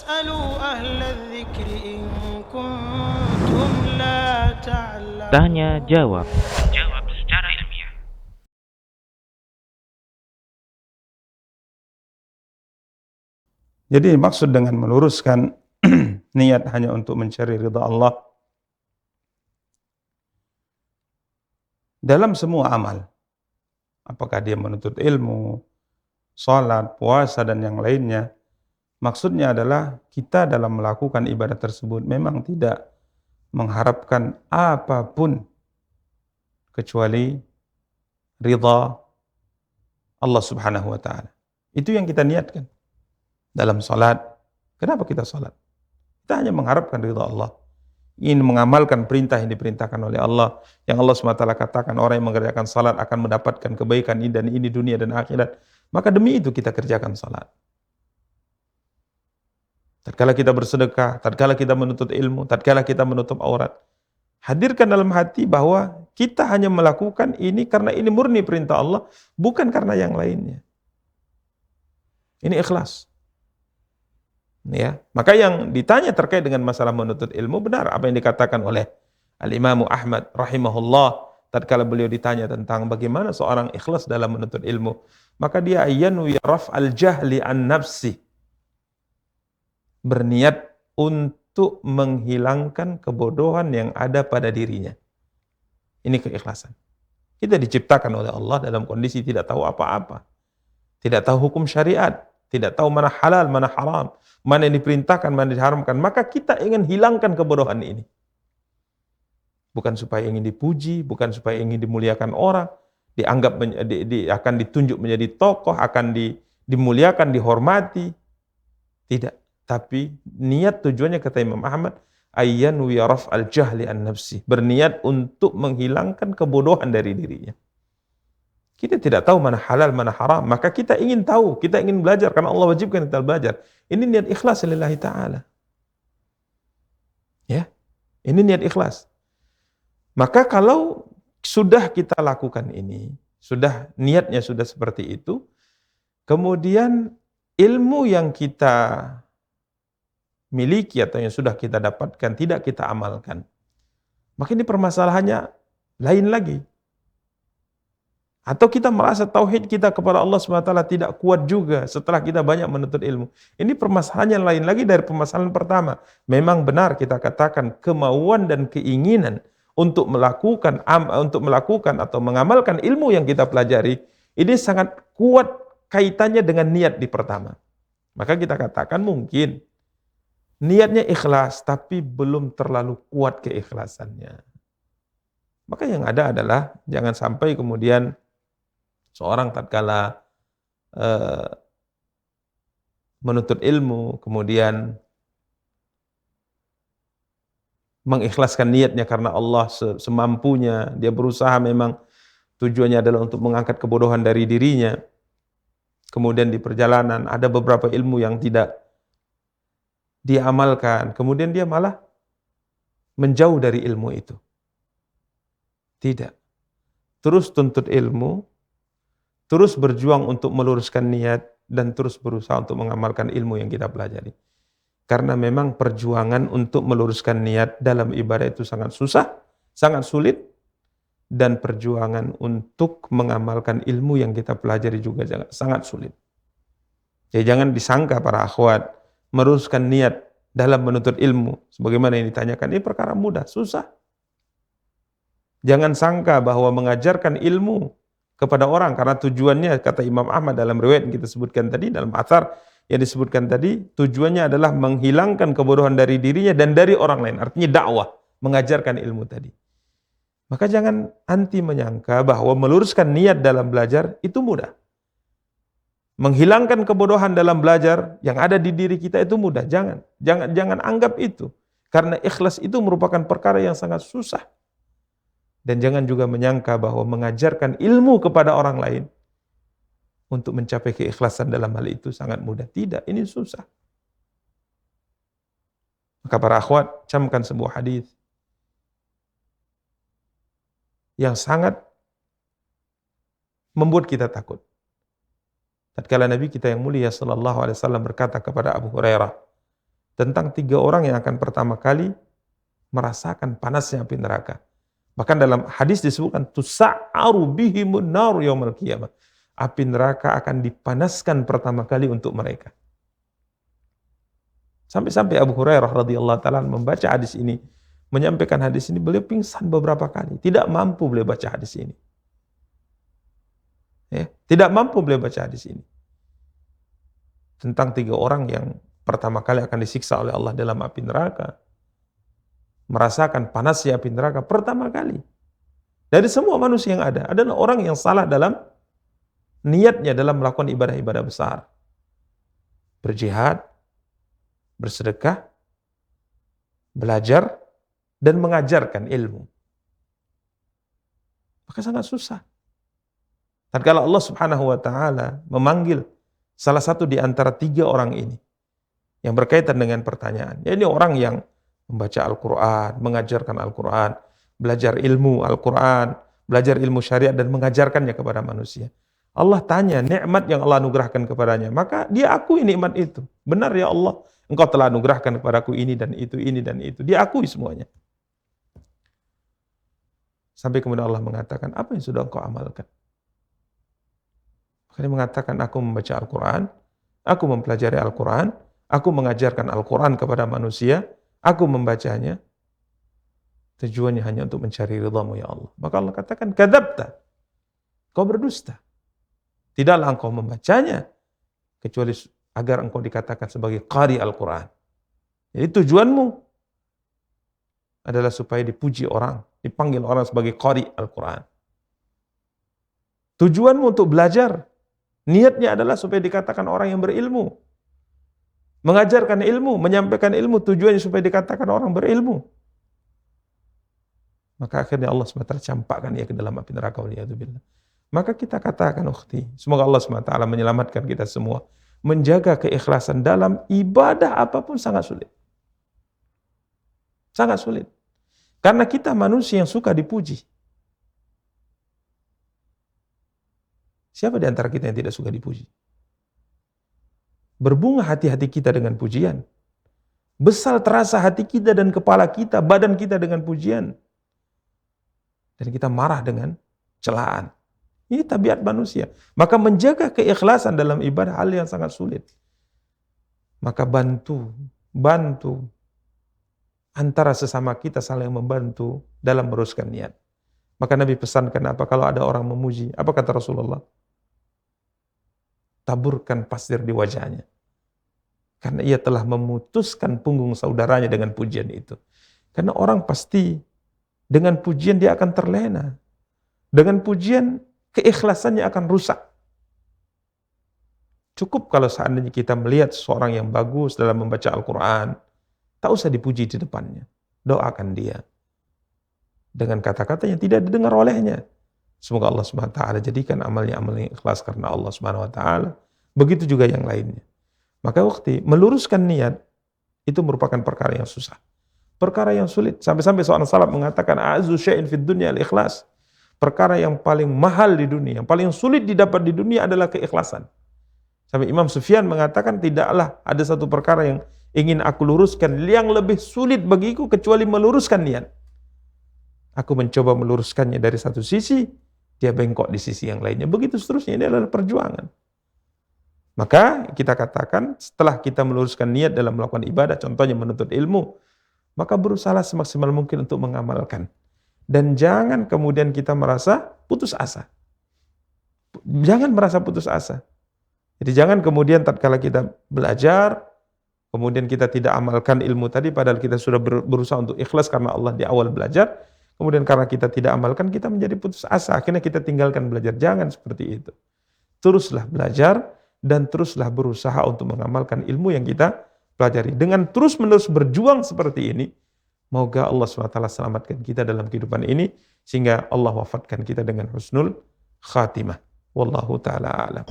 فاسألوا أهل الذكر إن كنتم لا تعلمون. Tanya jawab. Jawab secara ilmiah. Jadi maksud dengan meluruskan niat hanya untuk mencari ridha Allah dalam semua amal, apakah dia menuntut ilmu, salat, puasa dan yang lainnya, maksudnya adalah kita dalam melakukan ibadah tersebut memang tidak mengharapkan apapun kecuali ridha Allah Subhanahu wa taala. Itu yang kita niatkan. Dalam salat, kenapa kita salat? Kita hanya mengharapkan ridha Allah. Ingin mengamalkan perintah yang diperintahkan oleh Allah. Yang Allah SWT katakan orang yang mengerjakan salat akan mendapatkan kebaikan ini dan ini dunia dan akhirat. Maka demi itu kita kerjakan salat. Tatkala kita bersedekah, tatkala kita menuntut ilmu, tatkala kita menutup aurat, hadirkan dalam hati bahwa kita hanya melakukan ini karena ini murni perintah Allah, bukan karena yang lainnya. Ini ikhlas. Ya, maka yang ditanya terkait dengan masalah menuntut ilmu benar apa yang dikatakan oleh Al-Imam Ahmad rahimahullah tatkala beliau ditanya tentang bagaimana seorang ikhlas dalam menuntut ilmu, maka dia ayanu yaraf al-jahli an nafsi, berniat untuk menghilangkan kebodohan yang ada pada dirinya. Ini keikhlasan. Kita diciptakan oleh Allah dalam kondisi tidak tahu apa-apa, tidak tahu hukum syariat, tidak tahu mana halal, mana haram, mana yang diperintahkan, mana yang diharamkan. Maka kita ingin hilangkan kebodohan ini. Bukan supaya ingin dipuji, bukan supaya ingin dimuliakan orang, dianggap akan ditunjuk menjadi tokoh, akan dimuliakan, dihormati. Tidak. Tapi niat tujuannya kata Imam Ahmad, ayyanu yaraf al-jahli an nafsi. Berniat untuk menghilangkan kebodohan dari dirinya. Kita tidak tahu mana halal, mana haram. Maka kita ingin tahu, kita ingin belajar. Karena Allah wajibkan kita belajar. Ini niat ikhlas lillahi ta'ala. Ya, ini niat ikhlas. Maka kalau sudah kita lakukan ini, sudah niatnya sudah seperti itu, kemudian ilmu yang kita miliki atau yang sudah kita dapatkan tidak kita amalkan, maka ini permasalahannya lain lagi. Atau kita merasa tauhid kita kepada Allah SWT tidak kuat juga setelah kita banyak menuntut ilmu. Ini permasalahan yang lain lagi dari permasalahan pertama. Memang benar kita katakan kemauan dan keinginan untuk melakukan atau mengamalkan ilmu yang kita pelajari, ini sangat kuat kaitannya dengan niat di pertama. Maka kita katakan mungkin niatnya ikhlas tapi belum terlalu kuat keikhlasannya. Maka yang ada adalah jangan sampai kemudian seorang tatkala menuntut ilmu, kemudian mengikhlaskan niatnya karena Allah semampunya, dia berusaha memang tujuannya adalah untuk mengangkat kebodohan dari dirinya. Kemudian di perjalanan ada beberapa ilmu yang tidak dia amalkan, kemudian dia malah menjauh dari ilmu itu. Tidak. Terus tuntut ilmu, terus berjuang untuk meluruskan niat, dan terus berusaha untuk mengamalkan ilmu yang kita pelajari. Karena memang perjuangan untuk meluruskan niat dalam ibadah itu sangat susah, sangat sulit, dan perjuangan untuk mengamalkan ilmu yang kita pelajari juga sangat sulit. Jadi jangan disangka para akhwat, meluruskan niat dalam menuntut ilmu, sebagaimana yang ditanyakan, ini perkara mudah, susah. Jangan sangka bahwa mengajarkan ilmu kepada orang, karena tujuannya, kata Imam Ahmad dalam riwayat yang kita sebutkan tadi, dalam athar yang disebutkan tadi, tujuannya adalah menghilangkan kebodohan dari dirinya dan dari orang lain. Artinya dakwah, mengajarkan ilmu tadi. Maka jangan anti menyangka bahwa meluruskan niat dalam belajar itu mudah. Menghilangkan kebodohan dalam belajar yang ada di diri kita itu mudah. Jangan anggap itu. Karena ikhlas itu merupakan perkara yang sangat susah. Dan jangan juga menyangka bahwa mengajarkan ilmu kepada orang lain untuk mencapai keikhlasan dalam hal itu sangat mudah. Tidak, ini susah. Maka para akhwat, camkan sebuah hadis yang sangat membuat kita takut. Tatkala Nabi kita yang mulia sallallahu alaihi wasallam berkata kepada Abu Hurairah, tentang 3 orang yang akan pertama kali merasakan panasnya api neraka. Bahkan dalam hadis disebutkan tusa'aru bihimun nar yaumil qiyamah. Api neraka akan dipanaskan pertama kali untuk mereka. Sampai-sampai Abu Hurairah radhiyallahu taala membaca hadis ini, menyampaikan hadis ini, beliau pingsan beberapa kali, tidak mampu beliau baca hadis ini. Ya, tidak mampu beliau baca hadis ini. Tentang 3 orang yang pertama kali akan disiksa oleh Allah dalam api neraka. Merasakan panasnya api neraka pertama kali. Dari semua manusia yang ada, adalah orang yang salah dalam niatnya dalam melakukan ibadah-ibadah besar. Berjihad, bersedekah, belajar, dan mengajarkan ilmu. Maka sangat susah. Dan kalau Allah Subhanahu wa taala memanggil salah satu di antara 3 orang ini yang berkaitan dengan pertanyaan, ya ini orang yang membaca Al-Quran, mengajarkan Al-Quran, belajar ilmu Al-Quran, belajar ilmu syariat dan mengajarkannya kepada manusia. Allah tanya nikmat yang Allah anugerahkan kepadanya, maka dia akui nikmat itu. Benar ya Allah, Engkau telah anugerahkan kepadaku ini dan itu, ini dan itu. Dia akui semuanya. Sampai kemudian Allah mengatakan, apa yang sudah engkau amalkan? Maka dia mengatakan, aku membaca Al-Quran, aku mempelajari Al-Quran, aku mengajarkan Al-Quran kepada manusia, aku membacanya, tujuannya hanya untuk mencari ridhamu ya Allah. Maka Allah katakan, kadzabta, kau berdusta. Tidaklah engkau membacanya, kecuali agar engkau dikatakan sebagai qari Al-Quran. Jadi tujuanmu adalah supaya dipuji orang, dipanggil orang sebagai qari Al-Quran. Tujuanmu untuk belajar, niatnya adalah supaya dikatakan orang yang berilmu. Mengajarkan ilmu, menyampaikan ilmu, tujuannya supaya dikatakan orang berilmu. Maka akhirnya Allah SWT campakkan ia ke dalam api neraka. Waliyadzubillah. Maka kita katakan, ukhti, semoga Allah SWT menyelamatkan kita semua. Menjaga keikhlasan dalam ibadah apapun sangat sulit. Sangat sulit. Karena kita manusia yang suka dipuji. Siapa di antara kita yang tidak suka dipuji? Berbunga hati-hati kita dengan pujian. Besar terasa hati kita dan kepala kita, badan kita dengan pujian. Dan kita marah dengan celaan. Ini tabiat manusia. Maka menjaga keikhlasan dalam ibadah hal yang sangat sulit. Maka bantu antara sesama kita saling membantu dalam meruskan niat. Maka Nabi pesankan apa kalau ada orang memuji? Apa kata Rasulullah? Taburkan pasir di wajahnya. Karena ia telah memutuskan punggung saudaranya dengan pujian itu. Karena orang pasti dengan pujian dia akan terlena. Dengan pujian keikhlasannya akan rusak. Cukup kalau seandainya kita melihat seseorang yang bagus dalam membaca Al-Quran, tak usah dipuji di depannya. Doakan dia dengan kata-kata yang tidak didengar olehnya. Semoga Allah SWT jadikan amalnya amal yang ikhlas karena Allah SWT. Begitu juga yang lainnya. Maka waktu meluruskan niat itu merupakan perkara yang susah. Perkara yang sulit. Sampai-sampai seorang salaf mengatakan, a'zu syai'in fid dunya al-ikhlas. Perkara yang paling mahal di dunia, yang paling sulit didapat di dunia adalah keikhlasan. Sampai Imam Sufyan mengatakan, tidaklah ada satu perkara yang ingin aku luruskan, yang lebih sulit bagiku kecuali meluruskan niat. Aku mencoba meluruskannya dari satu sisi, dia bengkok di sisi yang lainnya. Begitu seterusnya, ini adalah perjuangan. Maka kita katakan, setelah kita meluruskan niat dalam melakukan ibadah, contohnya menuntut ilmu, maka berusaha semaksimal mungkin untuk mengamalkan. Dan jangan kemudian kita merasa putus asa. Jangan merasa putus asa. Jadi jangan kemudian tatkala kita belajar, kemudian kita tidak amalkan ilmu tadi, padahal kita sudah berusaha untuk ikhlas karena Allah di awal belajar, kemudian karena kita tidak amalkan, kita menjadi putus asa. Akhirnya kita tinggalkan belajar. Jangan seperti itu. Teruslah belajar dan teruslah berusaha untuk mengamalkan ilmu yang kita pelajari. Dengan terus-menerus berjuang seperti ini, moga Allah SWT selamatkan kita dalam kehidupan ini, sehingga Allah wafatkan kita dengan husnul khatimah. Wallahu ta'ala a'lam.